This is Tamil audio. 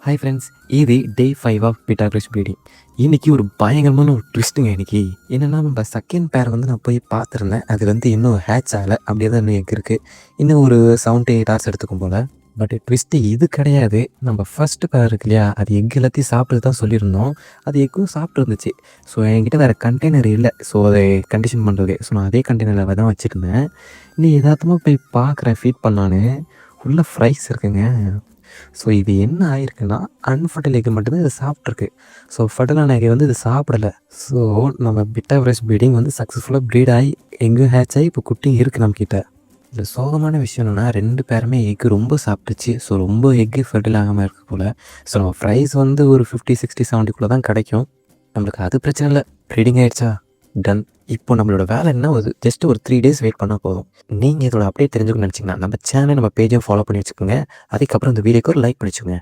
ஹாய் ஃப்ரெண்ட்ஸ், இது டே 5 ஆஃப் பிட்டாகரஸ் ப்ரீடிங். இன்றைக்கி ஒரு பயங்கரமான ஒரு ட்விஸ்ட்டுங்க. இன்றைக்கி என்னென்னா, நம்ம செகண்ட் பேர் வந்து நான் போய் பார்த்துருந்தேன். அது வந்து இன்னும் ஹேட்ச் ஆகலை, அப்படியே தான் இன்னும் எக் இருக்குது. இன்னும் ஒரு 7 to 8 hours எடுத்துக்கும் போல். பட் ட்விஸ்ட்டு இது கிடையாது. நம்ம ஃபஸ்ட்டு பேர் இருக்கு இல்லையா, அது எக் எல்லாத்தையும் சாப்பிட்டு தான் சொல்லியிருந்தோம். அது எக்கும் சாப்பிட்டு இருந்துச்சு. ஸோ என்கிட்ட வேறு கண்டெய்னர் இல்லை, ஸோ அதை கண்டிஷன் பண்ணுறது. ஸோ நான் அதே கண்டெய்னரில் தான் வச்சுருந்தேன். இன்னும் எதார்த்தமாக போய் பார்க்குறேன், ஃபீட் பண்ணான்னு ஃபுல்லாக ஃப்ரைஸ் இருக்குங்க. ஸோ இது என்ன ஆகிருக்குன்னா, அன்ஃபர்டைல் எக் மட்டும்தான் இதை சாப்பிட்ருக்கு. ஸோ ஃபர்டைலான எக்கை வந்து இது சாப்பிடலை. ஸோ நம்ம பிட்டாகரஸ் ப்ரீடிங் வந்து சக்ஸஸ்ஃபுல்லாக ப்ரீட் ஆகி எங்கும் ஹேட்ச் ஆகி இப்போ குட்டியும் இருக்குது நம்மக்கிட்ட. இதில் சோகமான விஷயம் என்னென்னா, 2 பேருமே எக்கு ரொம்ப சாப்பிட்டுச்சு. ஸோ ரொம்ப எக்கு ஃபர்டைல் ஆகாமல் இருக்குது போல். ஸோ நம்ம ப்ரைஸ் வந்து ஒரு 50, 60, 70 தான் கிடைக்கும். நம்மளுக்கு அது பிரச்சனை இல்லை. ப்ரீடிங் ஆகிடுச்சா, டன். இப்போ நம்மளோட வேலை என்ன, ஜஸ்ட் ஒரு 3 days வெயிட் பண்ணால் போதும். நீங்கள் இதோட அப்டேட் தெரிஞ்சுக்கணும்னு நினச்சிங்கன்னா நம்ம சேனல், நம்ம பேஜையும் ஃபாலோ பண்ணி வச்சுக்கோங்க. அதுக்கப்புறம் இந்த வீடியோக்கு ஒரு லைக் பண்ணி வச்சுக்கோங்க.